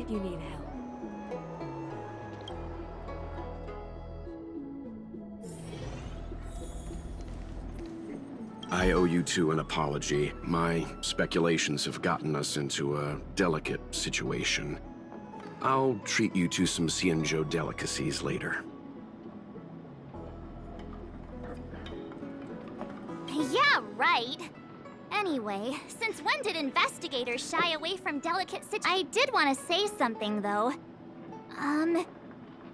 if you need help. I owe you two an apology. My speculations have gotten us into a delicate situation. I'll treat you to some Xianzhou delicacies later. Yeah, right. Anyway, since when did investigators shy away from delicate I did want to say something, though. I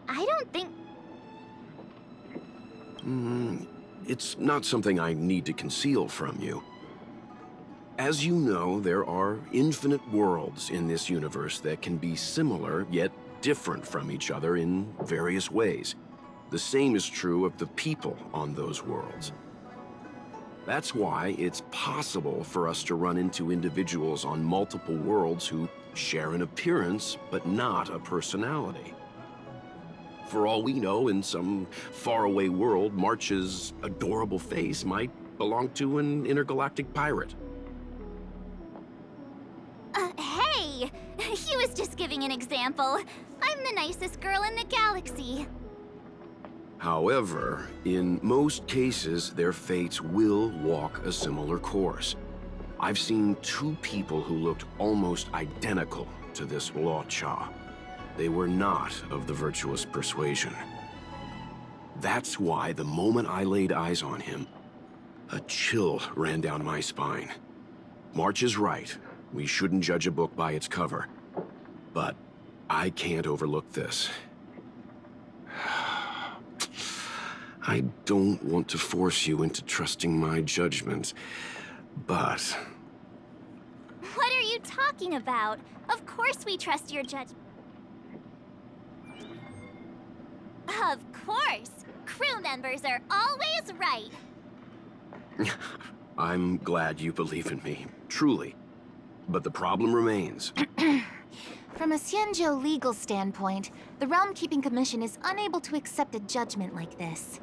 don't think... It's not something I need to conceal from you. As you know, there are infinite worlds in this universe that can be similar, yet different from each other in various ways. The same is true of the people on those worlds. That's why it's possible for us to run into individuals on multiple worlds who share an appearance, but not a personality. For all we know, in some faraway world, March's adorable face might belong to an intergalactic pirate. Hey! He was just giving an example. I'm the nicest girl in the galaxy. However, in most cases, their fates will walk a similar course. I've seen two people who looked almost identical to this Luocha. They were not of the virtuous persuasion. That's why the moment I laid eyes on him, a chill ran down my spine. March is right. We shouldn't judge a book by its cover. But I can't overlook this. I don't want to force you into trusting my judgment, but... What are you talking about? Of course we trust your judgment. Of course! Crew members are always right! I'm glad you believe in me, truly. But the problem remains. From a Xianzhou legal standpoint, the Realm Keeping Commission is unable to accept a judgment like this.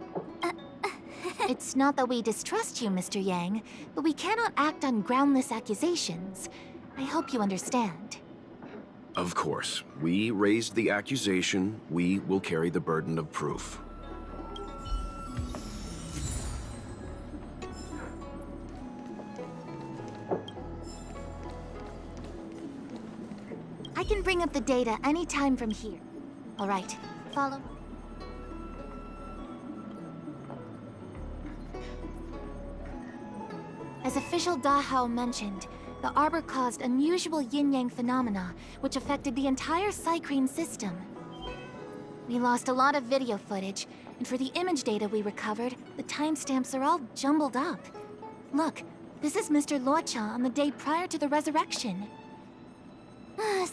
It's not that we distrust you, Mr. Yang, but we cannot act on groundless accusations. I hope you understand. Of course. We raised the accusation. We will carry the burden of proof. I can bring up the data anytime from here. All right, follow. As official Dahao mentioned, the Arbor caused unusual yin-yang phenomena, which affected the entire Cycrene system. We lost a lot of video footage, and for the image data we recovered, the timestamps are all jumbled up. Look, this is Mr. Luocha on the day prior to the resurrection.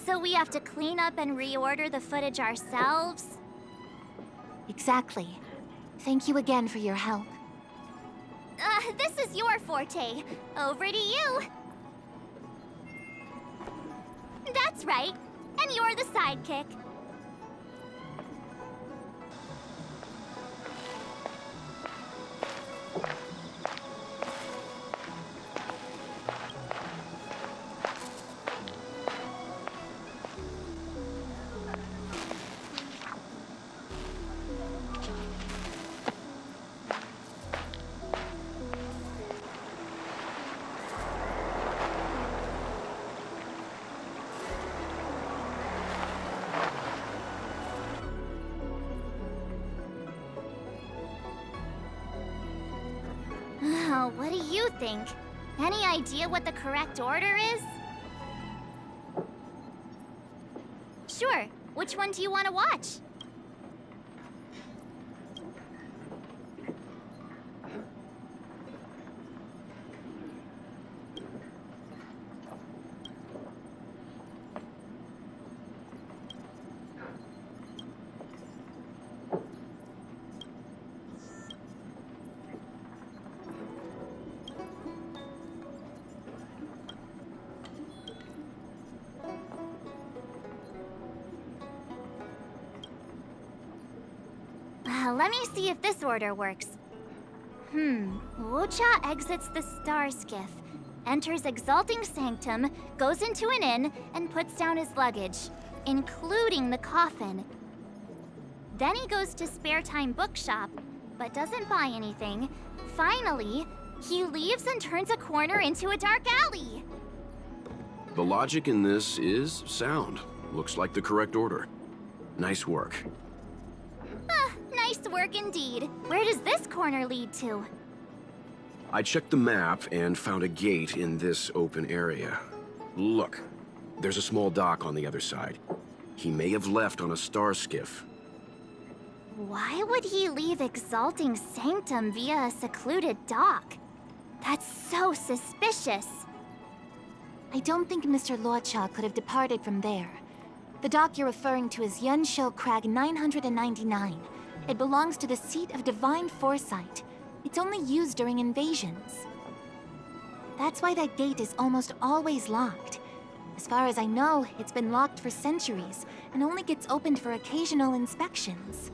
So we have to clean up and reorder the footage ourselves? Exactly. Thank you again for your help. This is your forte. Over to you. That's right. And you're the sidekick. Oh, what do you think? Any idea what the correct order is? Sure. Which one do you want to watch? Let me see if this order works. Luocha exits the star skiff, enters Exalting Sanctum, goes into an inn, and puts down his luggage. including the coffin. Then he goes to Spare Time Bookshop, but doesn't buy anything. Finally, he leaves and turns a corner into a dark alley. The logic in this is sound. Looks like the correct order. Nice work. Nice work indeed. Where does this corner lead to? I checked the map and found a gate in this open area. Look, there's a small dock on the other side. He may have left on a star skiff. Why would he leave Exalting Sanctum via a secluded dock? That's so suspicious. I don't think Mr. Luocha could have departed from there. The dock you're referring to is Yunshou Crag 999. It belongs to the seat of Divine Foresight. It's only used during invasions. That's why that gate is almost always locked. As far as I know, it's been locked for centuries and only gets opened for occasional inspections.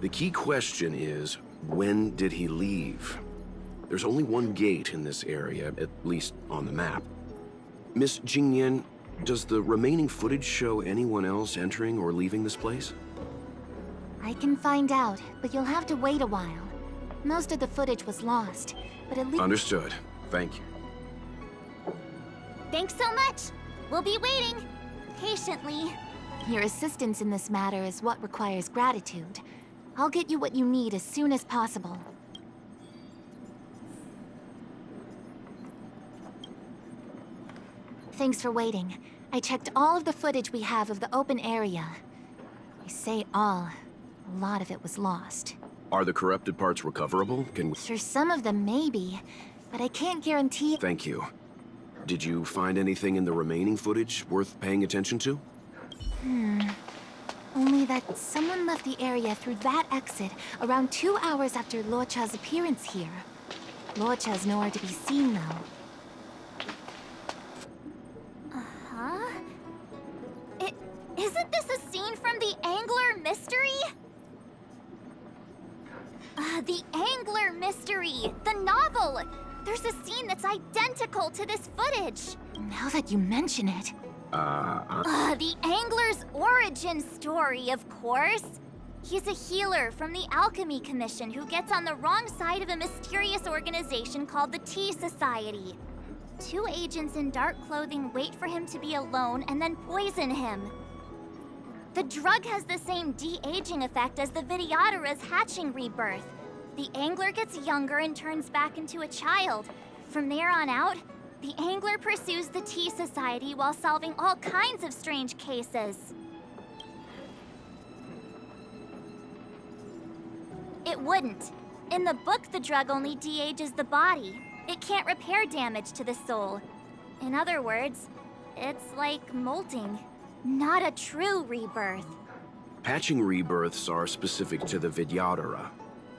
The key question is, when did he leave? There's only one gate in this area, at least on the map. Miss Jingyan, does the remaining footage show anyone else entering or leaving this place? I can find out, but you'll have to wait a while. Most of the footage was lost, but at least— Understood. Thank you. Thanks so much. We'll be waiting. Patiently. Your assistance in this matter is what requires gratitude. I'll get you what you need as soon as possible. Thanks for waiting. I checked all of the footage we have of the open area. I say all. A lot of it was lost. Are the corrupted parts recoverable? Can we— For some of them, maybe. But I can't guarantee— Thank you. Did you find anything in the remaining footage worth paying attention to? Only that someone left the area through that exit around 2 hours after Luocha's appearance here. Luocha's nowhere to be seen, though. Huh? Isn't this a scene from the Angler Mystery? The Angler Mystery! The novel! There's a scene that's identical to this footage! Now that you mention it... The Angler's origin story, of course! He's a healer from the Alchemy Commission who gets on the wrong side of a mysterious organization called the Tea Society. 2 agents in dark clothing wait for him to be alone and then poison him. The drug has the same de-aging effect as the Vidyadhara's hatching rebirth. The Angler gets younger and turns back into a child. From there on out, the Angler pursues the Tea Society while solving all kinds of strange cases. It wouldn't. In the book, the drug only de-ages the body. It can't repair damage to the soul. In other words, it's like molting, not a true rebirth. Hatching rebirths are specific to the Vidyadhara.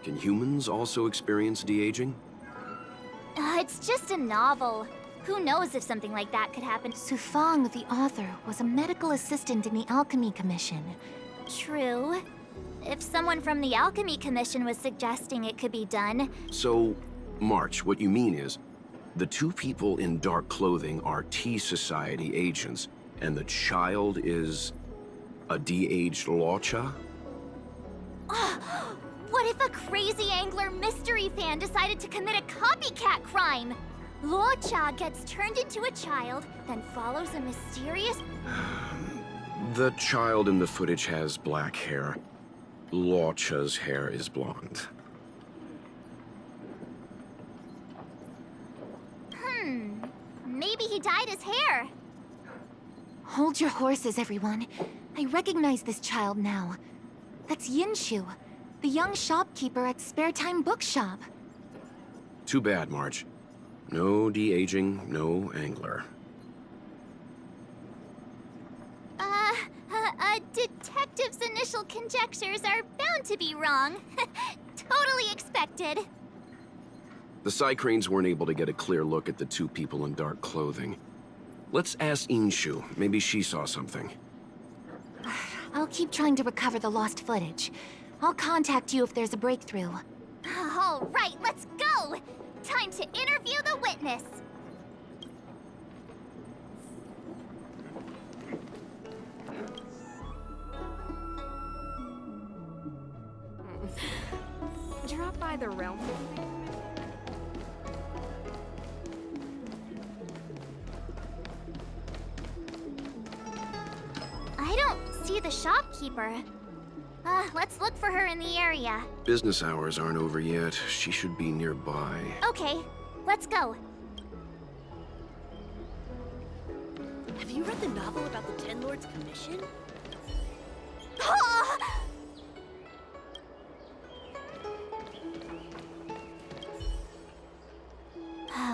Can humans also experience de-aging? It's just a novel. Who knows if something like that could happen? Sufang, the author, was a medical assistant in the Alchemy Commission. True. If someone from the Alchemy Commission was suggesting it could be done... So, March, what you mean is, the 2 people in dark clothing are Tea Society agents, and the child is a de-aged Luocha? What if a crazy Angler mystery fan decided to commit a copycat crime? Luocha gets turned into a child, then follows a mysterious... The child in the footage has black hair. Luocha's hair is blonde. Maybe he dyed his hair. Hold your horses, everyone. I recognize this child now. That's Yinshu, the young shopkeeper at Spare Time Bookshop. Too bad, March. No de-aging, no Angler. A detective's initial conjectures are bound to be wrong. Totally expected. The Psycranes weren't able to get a clear look at the 2 people in dark clothing. Let's ask Inshu. Maybe she saw something. I'll keep trying to recover the lost footage. I'll contact you if there's a breakthrough. All right, let's go! Time to interview the witness. by the realm? I don't see the shopkeeper. Let's look for her in the area. Business hours aren't over yet. She should be nearby. Okay, let's go. Have you read the novel about the Ten Lords Commission?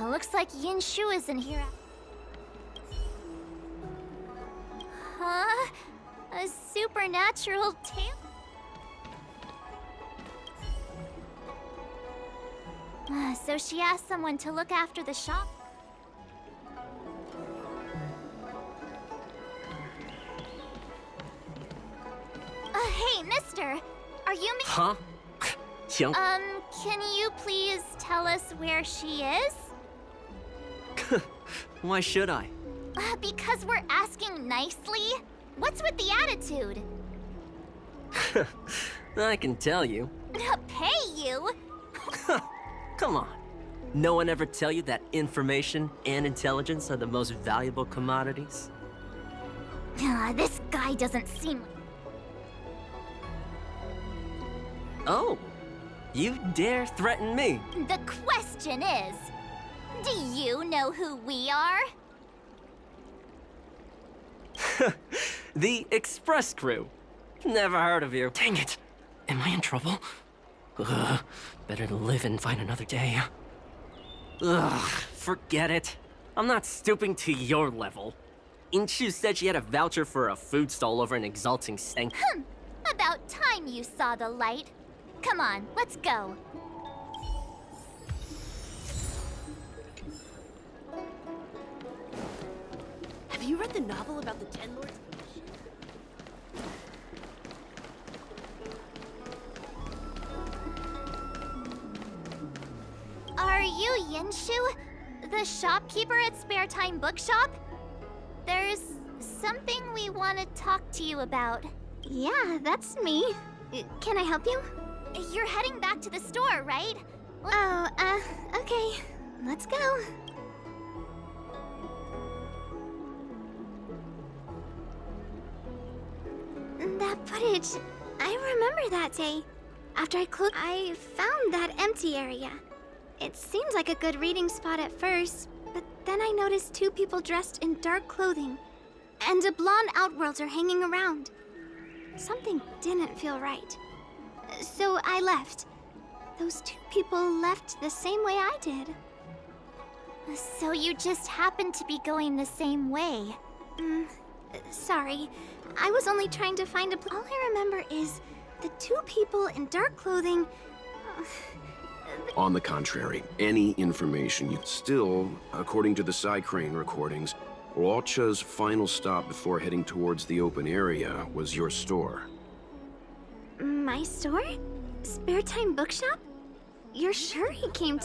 Looks like Yin Shu isn't here. Huh? A supernatural tale? So she asked someone to look after the shop. Hey, mister! Are you Huh? 行， can you please tell us where she is? Why should I? Because we're asking nicely? What's with the attitude? I can tell you. Pay you? Come on. No one ever tell you that information and intelligence are the most valuable commodities? This guy doesn't seem... Oh, you dare threaten me? The question is, do you know who we are? The Express Crew. Never heard of you. Dang it. Am I in trouble? Ugh, better to live and find another day. Ugh, forget it. I'm not stooping to your level. Inchu said she had a voucher for a food stall over an Exalting Stank. About time you saw the light. Come on, let's go. Have you read the novel about the Ten Lords Commission? Are you Yinshu? The shopkeeper at Spare Time Bookshop? There's something we want to talk to you about. Yeah, that's me. Can I help you? You're heading back to the store, right? Oh, okay. Let's go. That footage, I remember that day. After I found that empty area. It seemed like a good reading spot at first, but then I noticed two people dressed in dark clothing, and a blonde outworlder hanging around. Something didn't feel right. So I left. Those two people left the same way I did. So you just happened to be going the same way. Sorry. I was only trying to find all I remember is the two people in dark clothing. On the contrary, any information you still, according to the Psycrane recordings, Luocha's final stop before heading towards the open area was your store. My store? Spare Time Bookshop? You're sure he came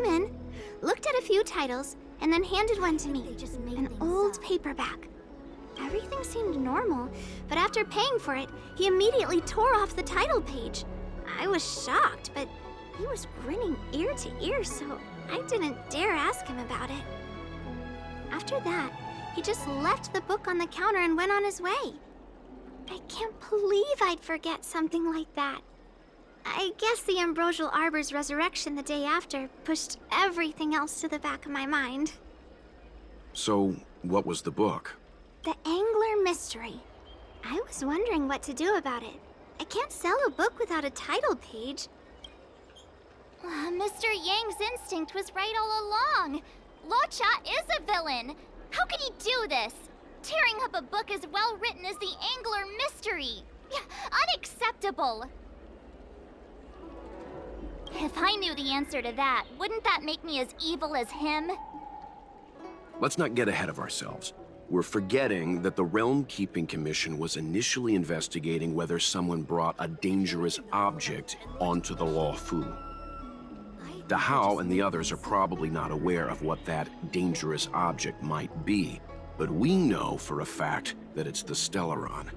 in, looked at a few titles, and then handed one to me. An old paperback. Everything seemed normal, but after paying for it, he immediately tore off the title page. I was shocked, but he was grinning ear to ear, so I didn't dare ask him about it. After that, he just left the book on the counter and went on his way. I can't believe I'd forget something like that. I guess the Ambrosial Arbor's resurrection the day after pushed everything else to the back of my mind. So, what was the book? The Angler Mystery. I was wondering what to do about it. I can't sell a book without a title page. Mr. Yang's instinct was right all along. Luocha is a villain. How could he do this? Tearing up a book as well written as the Angler Mystery. Unacceptable. If I knew the answer to that, wouldn't that make me as evil as him? Let's not get ahead of ourselves. We're forgetting that the Realm Keeping Commission was initially investigating whether someone brought a dangerous object onto the Luofu. Dahao and the others are probably not aware of what that dangerous object might be, but we know for a fact that it's the Stellaron.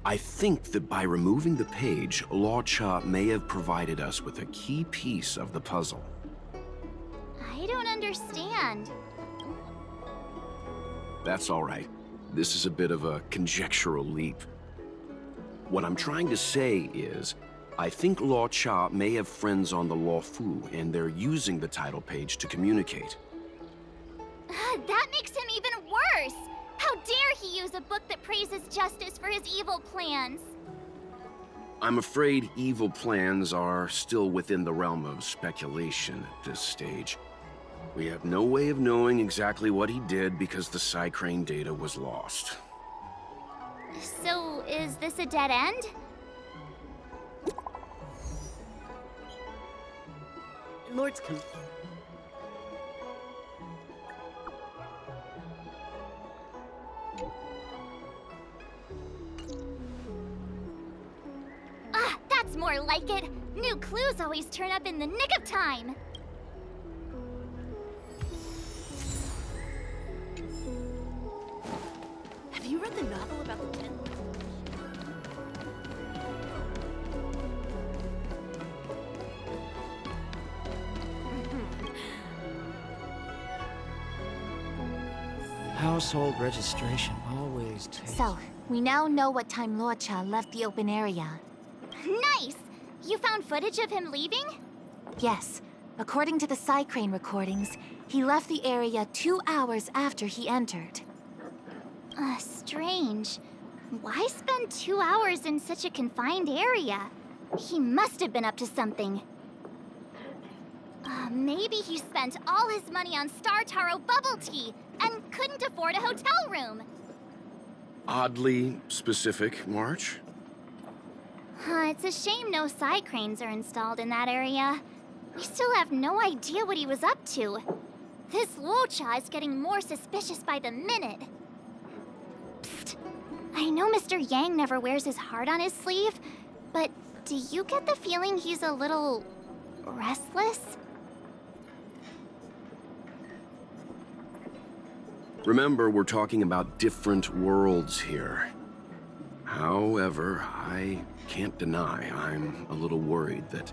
I think that by removing the page, Law Cha may have provided us with a key piece of the puzzle. I don't understand. That's all right. This is a bit of a conjectural leap. What I'm trying to say is, I think Law Cha may have friends on the Law Fu, and they're using the title page to communicate. That makes him even worse! How dare he use a book that praises justice for his evil plans? I'm afraid evil plans are still within the realm of speculation at this stage. We have no way of knowing exactly what he did because the Psycrane data was lost. So, is this a dead end? Lords come. Ah, that's more like it. New clues always turn up in the nick of time. Have you read the novel about the 10th? Household registration always takes... So, we now know what time Luo Cha left the open area. Nice! You found footage of him leaving? Yes, according to the Psycrane recordings, he left the area 2 hours after he entered. Strange. Why spend 2 hours in such a confined area? He must have been up to something. Maybe he spent all his money on Star Taro bubble tea and couldn't afford a hotel room. Oddly specific, March. It's a shame no Psycranes are installed in that area. We still have no idea what he was up to. This Luocha is getting more suspicious by the minute. Psst. I know Mr. Yang never wears his heart on his sleeve, but do you get the feeling he's a little restless? Remember, we're talking about different worlds here. However, I can't deny I'm a little worried that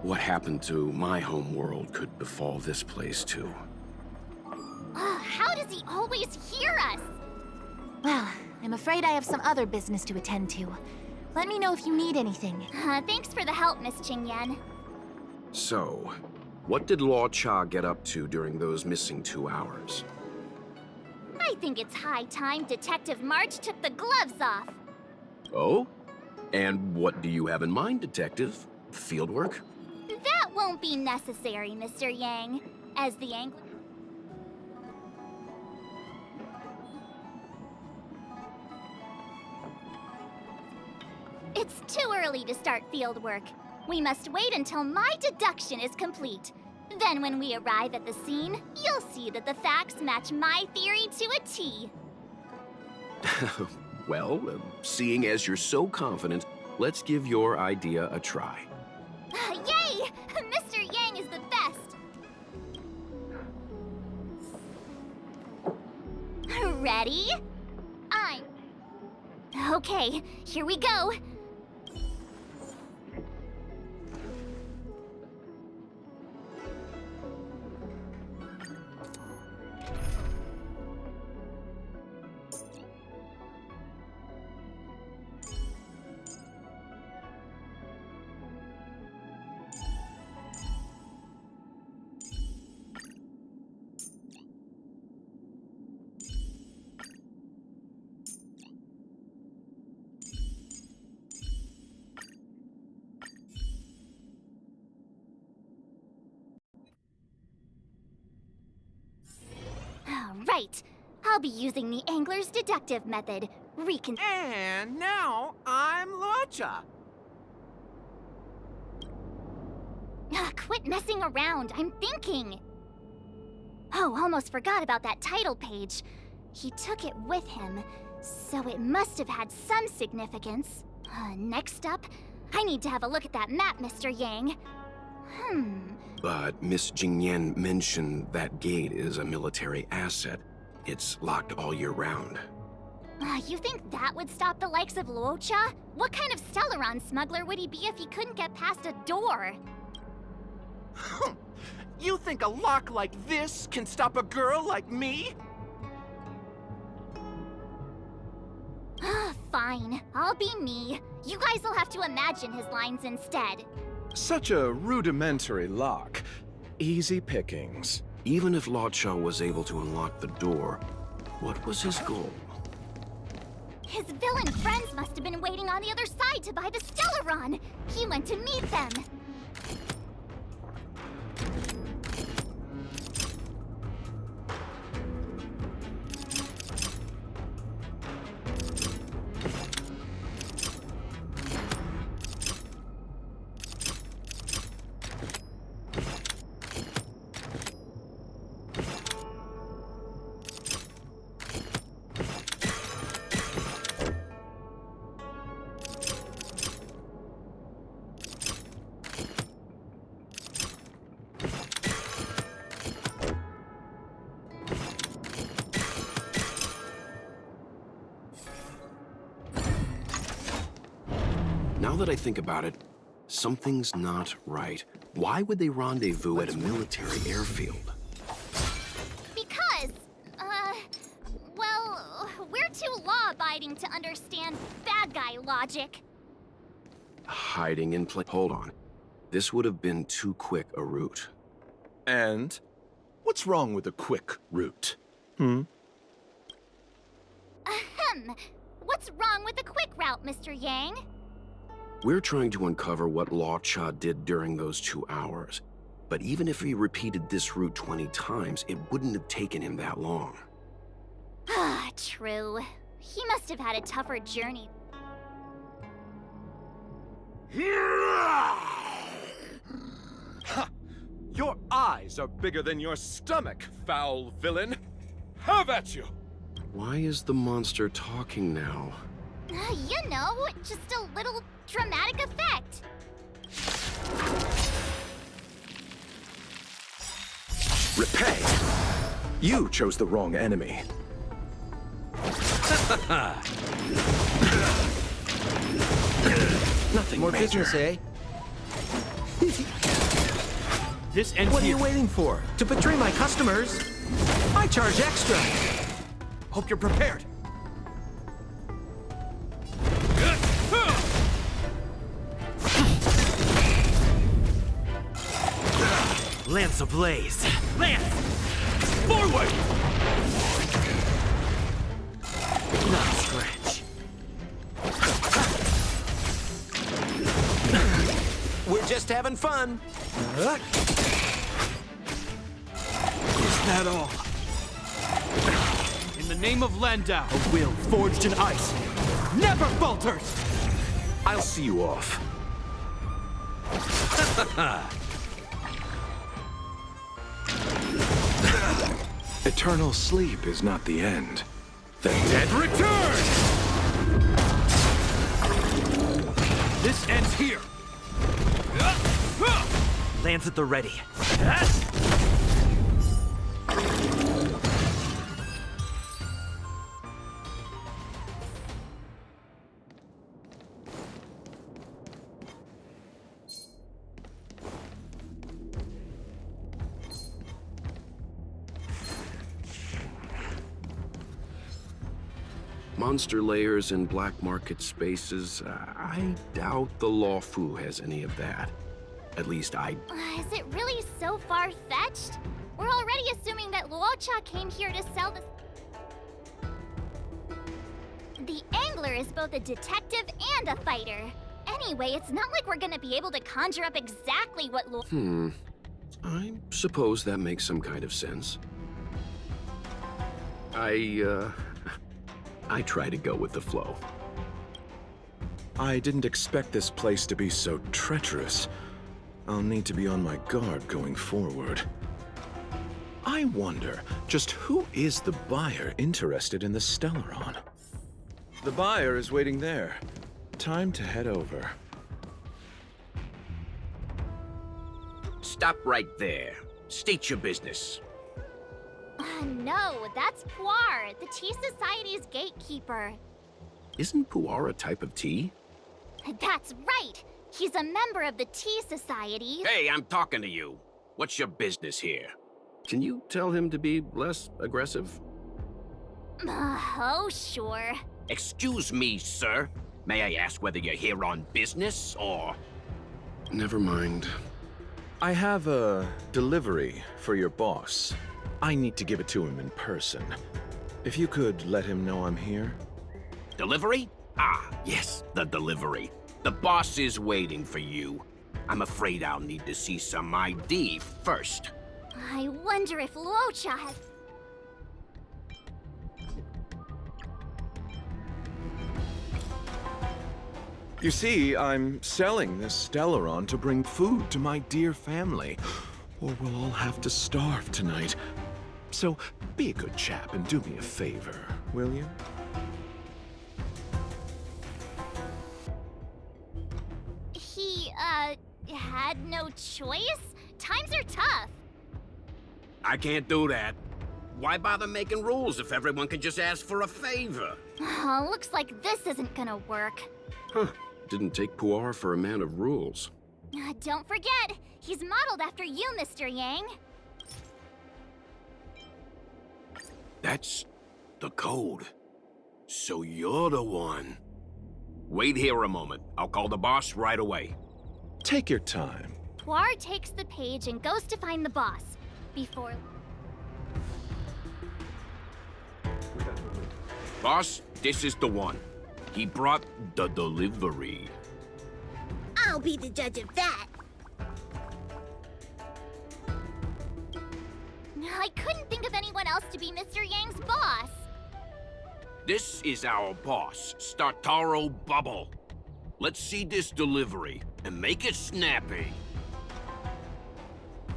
what happened to my home world could befall this place too. How does he always hear us? Well, I'm afraid I have some other business to attend to. Let me know if you need anything. Thanks for the help, Miss Qingyan. So, what did Law Cha get up to during those missing 2 hours? I think it's high time Detective March took the gloves off. Oh? And what do you have in mind, Detective? Fieldwork? That won't be necessary, Mr. Yang. As the angler... It's too early to start field work. We must wait until my deduction is complete. Then when we arrive at the scene, you'll see that the facts match my theory to a T. Well, seeing as you're so confident, let's give your idea a try. Yay! Mr. Yang is the best! Ready? Okay, here we go. Right. I'll be using the angler's deductive method. And now I'm Luocha. Quit messing around. I'm thinking. Oh, almost forgot about that title page. He took it with him, so it must have had some significance. Next up, I need to have a look at that map, Mr. Yang. But Miss Jingyan mentioned that gate is a military asset. It's locked all year round. You think that would stop the likes of Luocha? What kind of Stellaron smuggler would he be if he couldn't get past a door? You think a lock like this can stop a girl like me? Fine, I'll be me. You guys will have to imagine his lines instead. Such a rudimentary lock. Easy pickings. Even if Luocha was able to unlock the door, what was his goal? His villain friends must have been waiting on the other side to buy the Stellaron. He went to meet them. Now that I think about it, something's not right. Why would they rendezvous at a military airfield? Because, well, we're too law-abiding to understand bad guy logic. Hiding in plain... Hold on. This would have been too quick a route. And what's wrong with a quick route? Ahem. What's wrong with the quick route, Mr. Yang? We're trying to uncover what Luocha did during those 2 hours. But even if he repeated this route 20 times, it wouldn't have taken him that long. Ah, true. He must have had a tougher journey. Ha! Your eyes are bigger than your stomach, foul villain! Have at you! Why is the monster talking now? You know, just a little dramatic effect. Repay! You chose the wrong enemy. Nothing More major. business, eh? This ends What are here. you waiting for? To betray my customers? I charge extra. Hope you're prepared. Lance ablaze. Lance! Forward! Not a scratch. We're just having fun. Is that all? In the name of Landau, a will forged in ice never falters! I'll see you off. Eternal sleep is not the end. The dead return! This ends here. Lance at the ready. Monster layers and black market spaces, I doubt the Lawfu has any of that. At least Is it really so far-fetched? We're already assuming that Luocha came here to sell the... The Angler is both a detective and a fighter. Anyway, it's not like we're gonna be able to conjure up exactly what I suppose that makes some kind of sense. I try to go with the flow. I didn't expect this place to be so treacherous. I'll need to be on my guard going forward. I wonder, just who is the buyer interested in the Stellaron? The buyer is waiting there. Time to head over. Stop right there. State your business. No, that's Puar, the Tea Society's gatekeeper. Isn't puar a type of tea? That's right! He's a member of the Tea Society. Hey, I'm talking to you. What's your business here? Can you tell him to be less aggressive? Oh, sure. Excuse me, sir. May I ask whether you're here on business, or... Never mind. I have a delivery for your boss. I need to give it to him in person. If you could let him know I'm here. Delivery? Ah, yes, the delivery. The boss is waiting for you. I'm afraid I'll need to see some ID first. I wonder if Luocha has... You see, I'm selling this Stellaron to bring food to my dear family, or we'll all have to starve tonight. So, be a good chap and do me a favor, will you? He, had no choice? Times are tough. I can't do that. Why bother making rules if everyone can just ask for a favor? Looks like this isn't gonna work. Huh. Didn't take puar for a man of rules. Don't forget, he's modeled after you, Mr. Yang. That's the code. So you're the one. Wait here a moment. I'll call the boss right away. Take your time. Puar takes the page and goes to find the boss. Before... Boss, this is the one. He brought the delivery. I'll be the judge of that. I couldn't think of anyone else to be Mr. Yang's boss. This is our boss, Startaro Bubble. Let's see this delivery and make it snappy.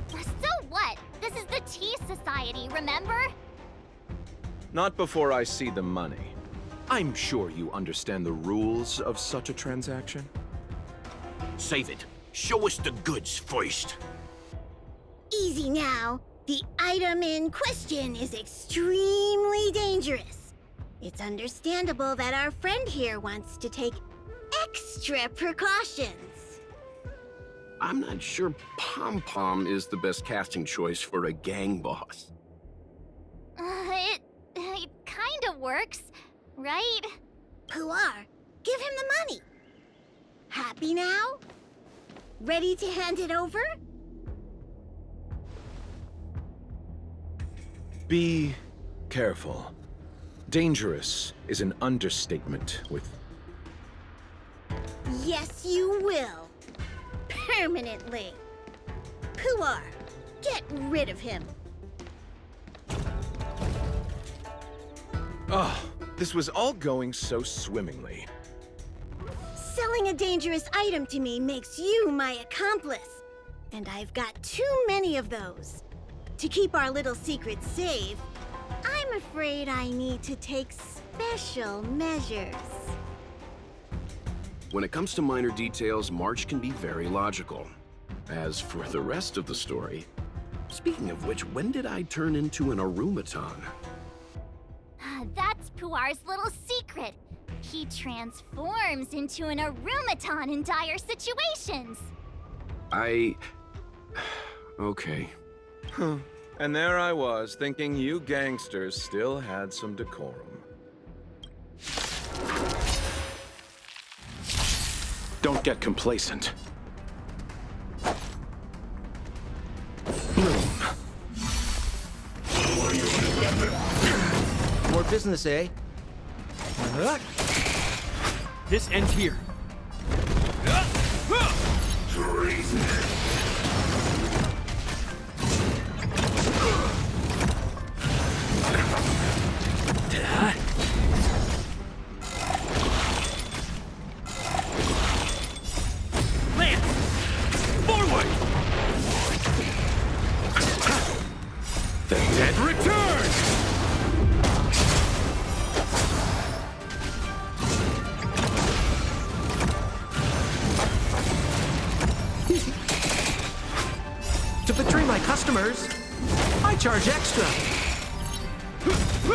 So what? This is the Tea Society, remember? Not before I see the money. I'm sure you understand the rules of such a transaction. Save it. Show us the goods first. Easy now. The item in question is extremely dangerous. It's understandable that our friend here wants to take extra precautions. I'm not sure Pom Pom is the best casting choice for a gang boss. It kinda works, right? Puar, give him the money. Happy now? Ready to hand it over? Be careful. Dangerous is an understatement with... Yes, you will. Permanently. Puar, get rid of him. Oh, this was all going so swimmingly. Selling a dangerous item to me makes you my accomplice. And I've got too many of those. To keep our little secret safe, I'm afraid I need to take special measures. When it comes to minor details, March can be very logical. As for the rest of the story, speaking of which, when did I turn into an Arumaton? That's Puar's little secret. He transforms into an Arumaton in dire situations. Okay. Huh. And there I was, thinking you gangsters still had some decorum. Don't get complacent. Bloom. More business, eh? This ends here. Lance! Forward! The dead Return! To betray my customers, I charge extra. A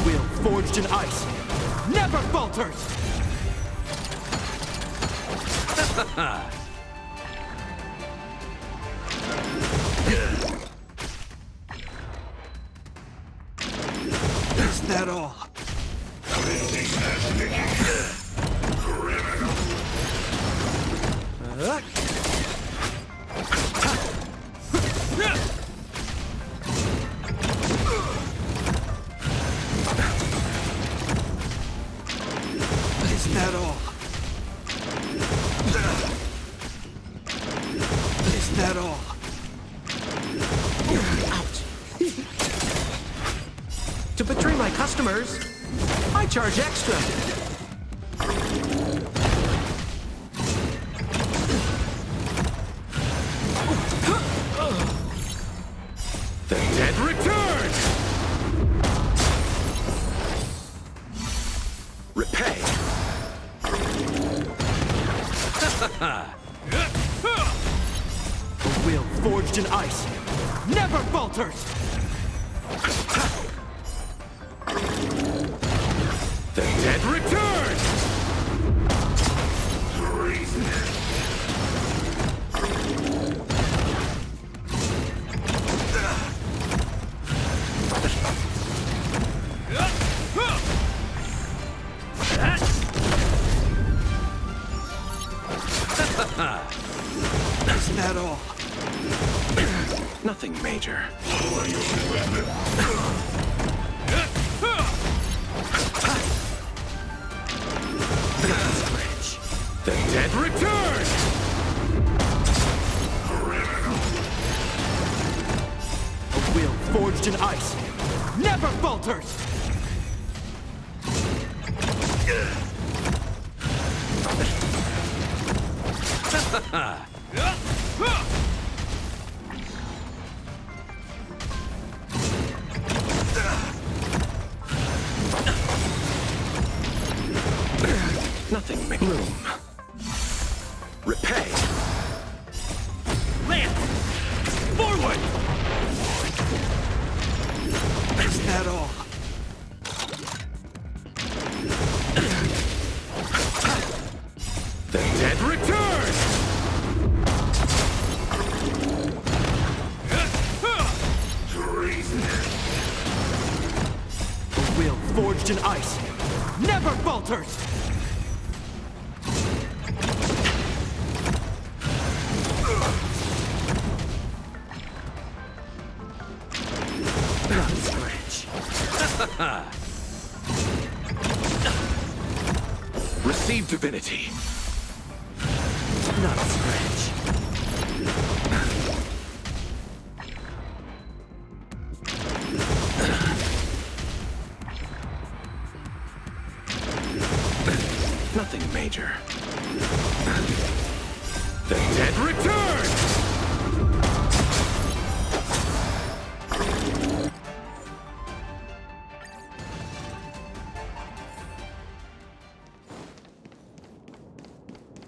will forged in ice never falters! Is that all? Is that all? Is that all? To betray my customers, I charge extra. The dead return! Repay! A will forged in ice never falters! The dead return! Is that all? Nothing major. The dead return! A will forged in ice never falters! Nothing major. Bloom. Repay! Lance! Forward! Is that all? The dead return! A will forged in ice never falters! Not scratch. Receive divinity. Not scratch. Nothing major. The dead return!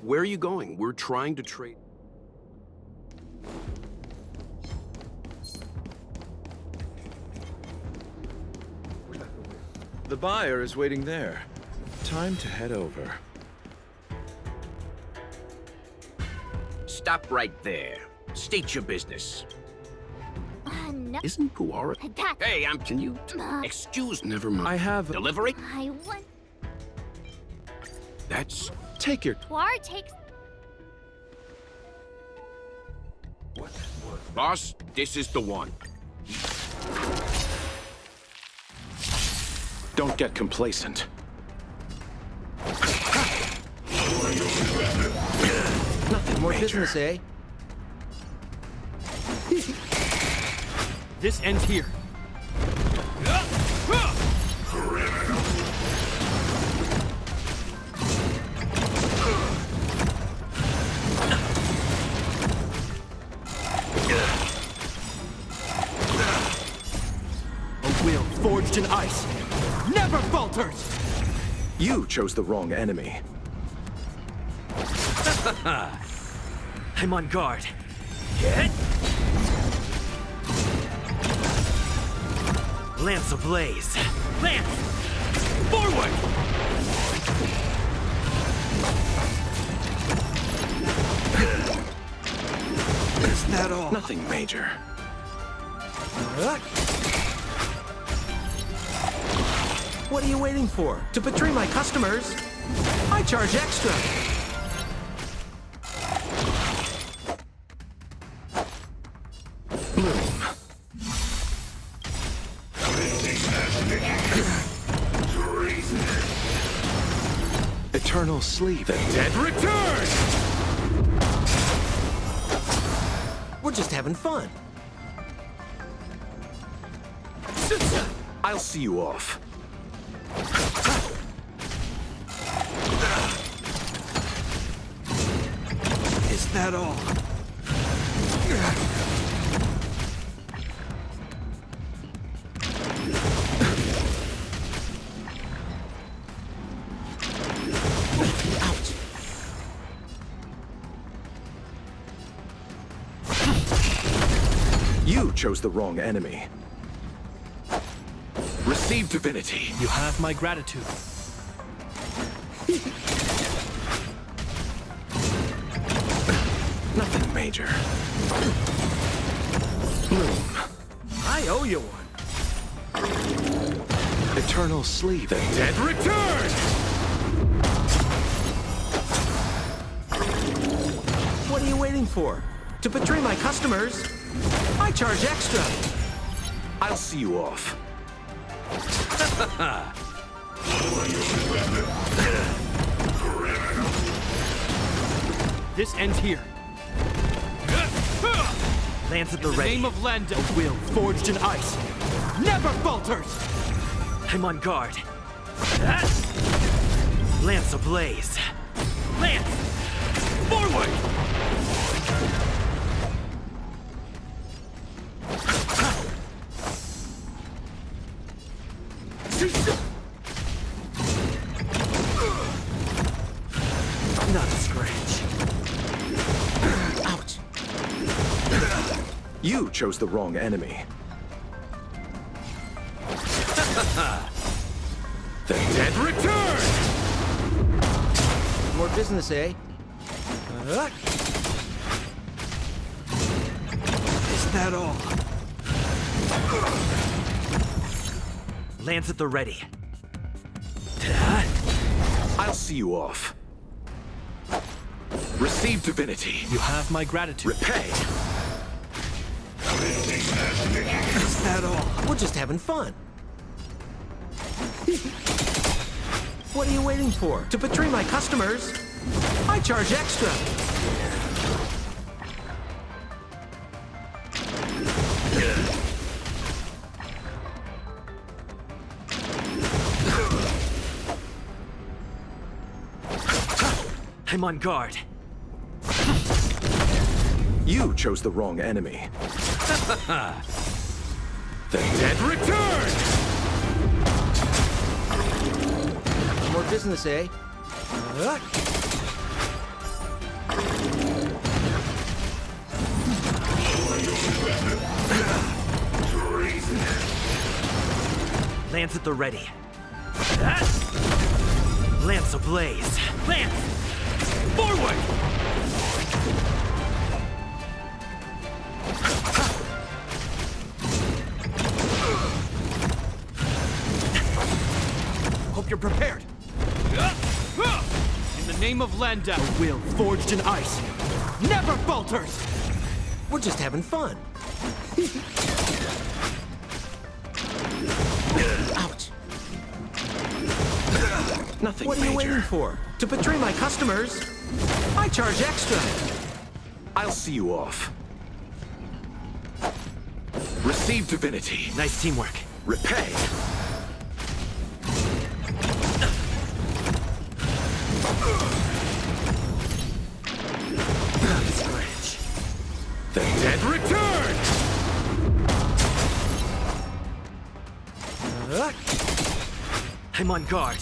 Where are you going? We're trying to trade. The buyer is waiting there. Time to head over. Stop right there. State your business. No. Isn't Puara? That. Hey, Can you? excuse Never mind. I have... delivery? I want. That's. Take your... Tuar takes. Boss, this is the one. Don't get complacent. Nothing More major. business, eh? This ends here. A will forged in ice never falters! You chose the wrong enemy. I'm on guard. Lance ablaze. Lance! Forward! Is that all? Nothing major. What are you waiting for? To betray my customers? I charge extra. Eternal sleep. The dead return! We're just having fun. I'll see you off. Is that all? You chose the wrong enemy. Receive divinity. You have my gratitude. Nothing major. Bloom. I owe you one. Eternal sleep. The dead return! What are you waiting for? To betray my customers? I charge extra. I'll see you off. This ends here. Lance at the In the ready. name of Lenda, a will forged in ice never falters! I'm on guard. Lance ablaze. Lance! Forward! Not a scratch. Ouch. You chose the wrong enemy. The dead return! More business, eh? Is that all? Lance at the ready. I'll see you off. Receive divinity. You have my gratitude. Repay. Is that all? We're just having fun. What are you waiting for? To betray my customers? I charge extra. I'm on guard. You chose the wrong enemy. The dead return! More business, eh? Lance at the ready. Lance ablaze. Lance! Forward! Hope you're prepared. In the name of Lenda, a will forged in ice never falters! We're just having fun. Ouch. Nothing What are you major. waiting for? To betray my customers? I charge extra. I'll see you off. Receive divinity. Nice teamwork. Repay. Scratch. The dead return! I'm on guard.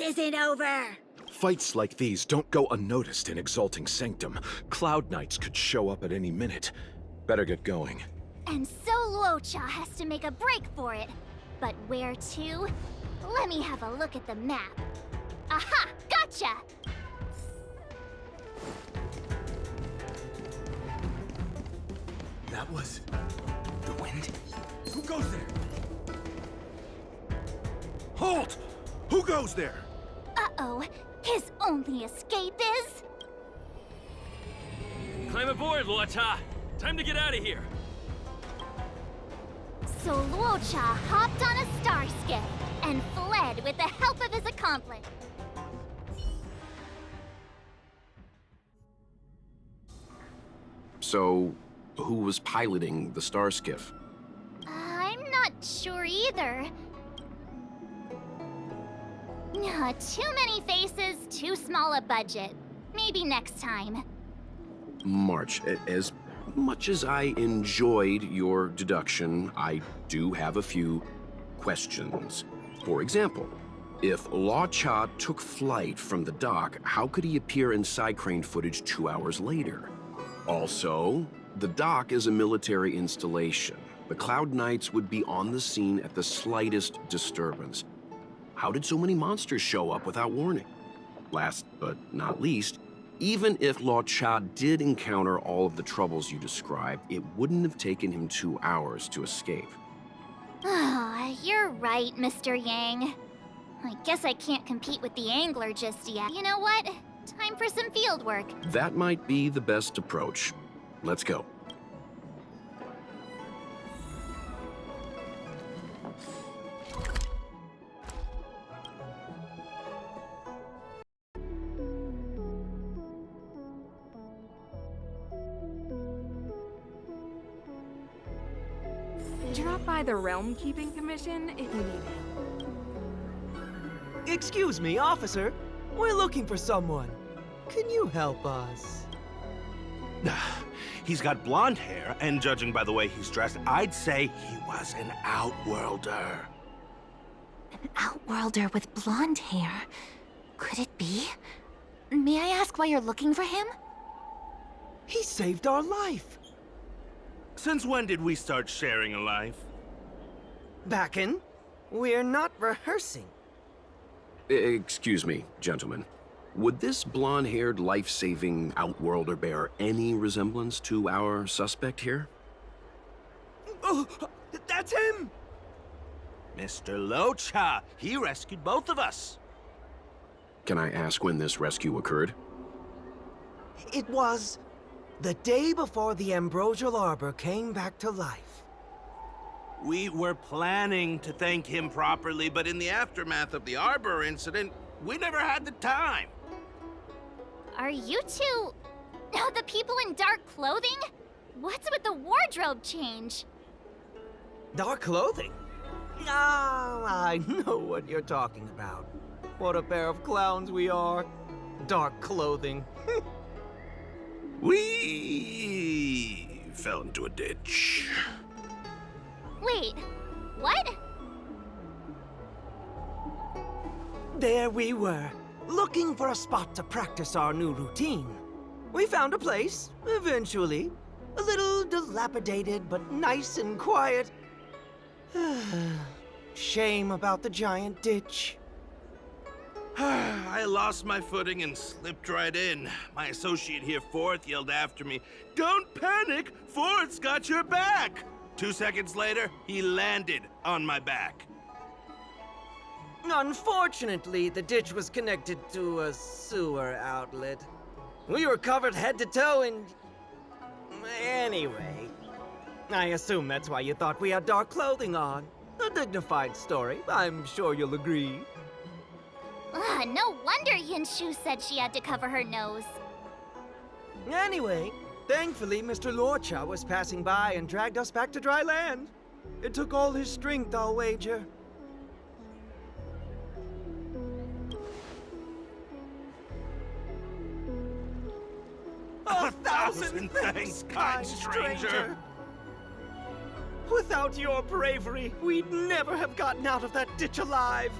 isn't over! Fights like these don't go unnoticed in Exalting Sanctum. Cloud Knights could show up at any minute. Better get going. And so Luocha has to make a break for it. But where to? Let me have a look at the map. Aha! Gotcha! That was the wind? Who goes there? Halt! Who goes there? Uh-oh. His only escape is... Climb aboard, Luocha! Time to get out of here! So Luocha hopped on a star skiff and fled with the help of his accomplice. So, who was piloting the star skiff? I'm not sure either. Too many faces, too small a budget. Maybe next time. March, as much as I enjoyed your deduction, I do have a few questions. For example, if Luocha took flight from the dock, how could he appear in side crane footage 2 hours later? Also, the dock is a military installation. The Cloud Knights would be on the scene at the slightest disturbance. How did so many monsters show up without warning? Last but not least, even if Luocha did encounter all of the troubles you described, it wouldn't have taken him 2 hours to escape. You're right, Mr. Yang. I guess I can't compete with the angler just yet. You know what? Time for some field work. That might be the best approach. Let's go. Drop by the Realm Keeping Commission if you need help. Excuse me, officer. We're looking for someone. Can you help us? He's got blonde hair, and judging by the way he's dressed, I'd say he was an outworlder. An outworlder with blonde hair? Could it be? May I ask why you're looking for him? He saved our life. Since when did we start sharing a life? Backen, we're not rehearsing. Excuse me, gentlemen. Would this blonde-haired, life-saving outworlder bear any resemblance to our suspect here? Oh, that's him! Mr. Luocha, he rescued both of us. Can I ask when this rescue occurred? It was the day before the Ambrosial Arbor came back to life. We were planning to thank him properly, but in the aftermath of the Arbor incident, we never had the time. Are you two... the people in dark clothing? What's with the wardrobe change? Dark clothing? Ah, I know what you're talking about. What a pair of clowns we are. Dark clothing. We fell into a ditch. Wait, what? There we were, looking for a spot to practice our new routine. We found a place, eventually. A little dilapidated, but nice and quiet. Shame about the giant ditch. I lost my footing and slipped right in. My associate here, Fourth, yelled after me, "Don't panic! Fourth's got your back!" 2 seconds later, he landed on my back. Unfortunately, the ditch was connected to a sewer outlet. We were covered head to toe in... Anyway, I assume that's why you thought we had dark clothing on. A dignified story, I'm sure you'll agree. No wonder Yinshu said she had to cover her nose. Anyway, thankfully Mr. Luocha was passing by and dragged us back to dry land. It took all his strength, I'll wager. A thousand thanks, kind stranger. Without your bravery, we'd never have gotten out of that ditch alive.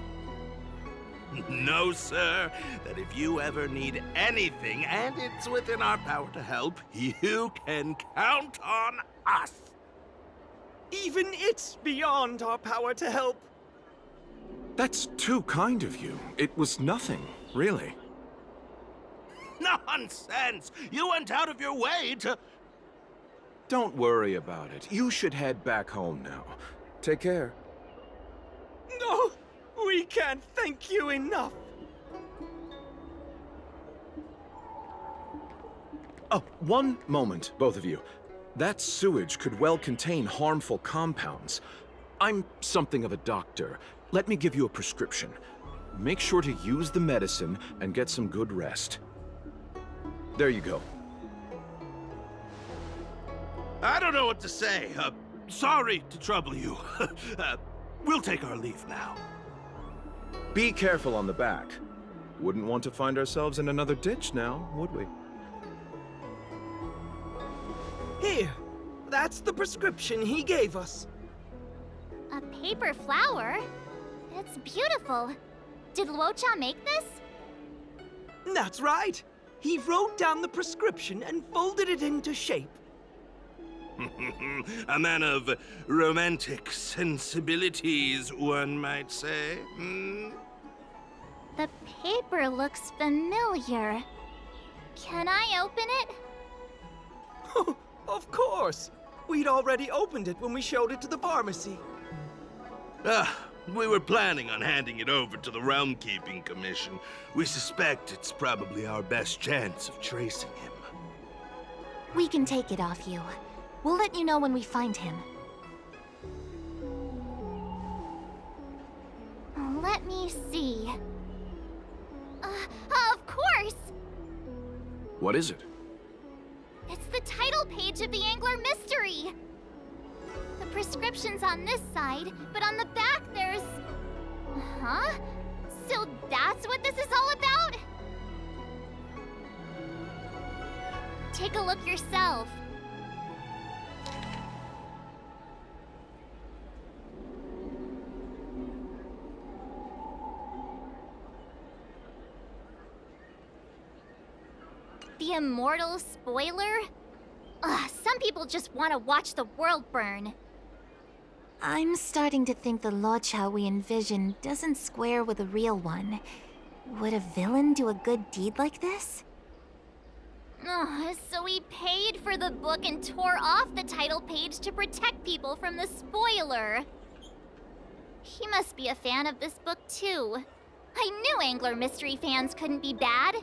No, sir. That if you ever need anything, and it's within our power to help, you can count on us. Even it's beyond our power to help. That's too kind of you. It was nothing, really. Nonsense! You went out of your way to... Don't worry about it. You should head back home now. Take care. No! We can't thank you enough! Oh, one moment, both of you. That sewage could well contain harmful compounds. I'm something of a doctor. Let me give you a prescription. Make sure to use the medicine and get some good rest. There you go. I don't know what to say. Sorry to trouble you. We'll take our leave now. Be careful on the back. Wouldn't want to find ourselves in another ditch now, would we? Here, that's the prescription he gave us. A paper flower? It's beautiful. Did Luocha make this? That's right. He wrote down the prescription and folded it into shape. A man of romantic sensibilities, one might say. The paper looks familiar. Can I open it? Of course! We'd already opened it when we showed it to the pharmacy. We were planning on handing it over to the Realm Keeping Commission. We suspect it's probably our best chance of tracing him. We can take it off you. We'll let you know when we find him. Let me see. Of course! What is it? It's the title page of the Angler Mystery! The prescription's on this side, but on the back there's... Huh? So that's what this is all about? Take a look yourself. The immortal spoiler? Ugh, some people just want to watch the world burn. I'm starting to think the Luocha we envision doesn't square with a real one. Would a villain do a good deed like this? Ugh, so he paid for the book and tore off the title page to protect people from the spoiler. He must be a fan of this book too. I knew Angler Mystery fans couldn't be bad.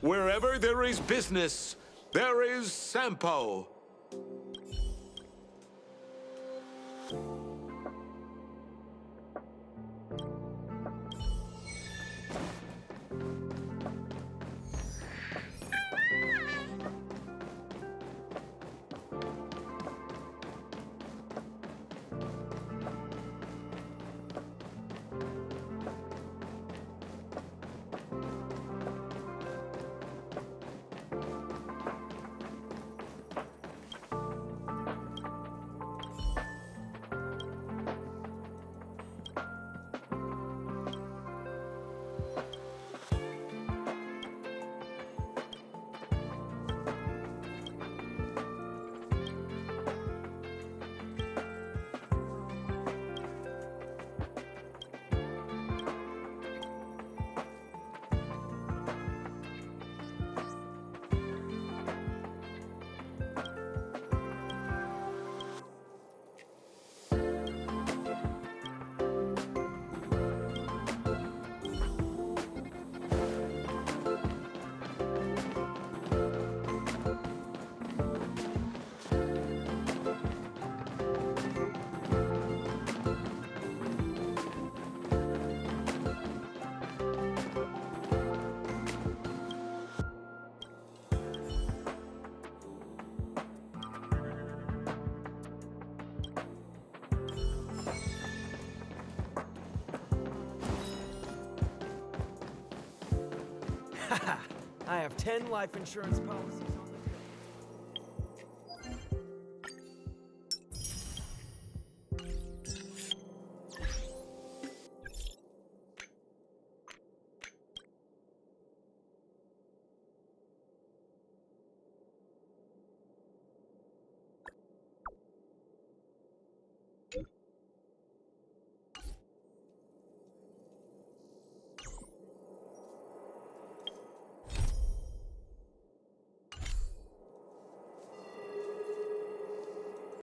Wherever there is business, there is Sampo. 10 life insurance policies.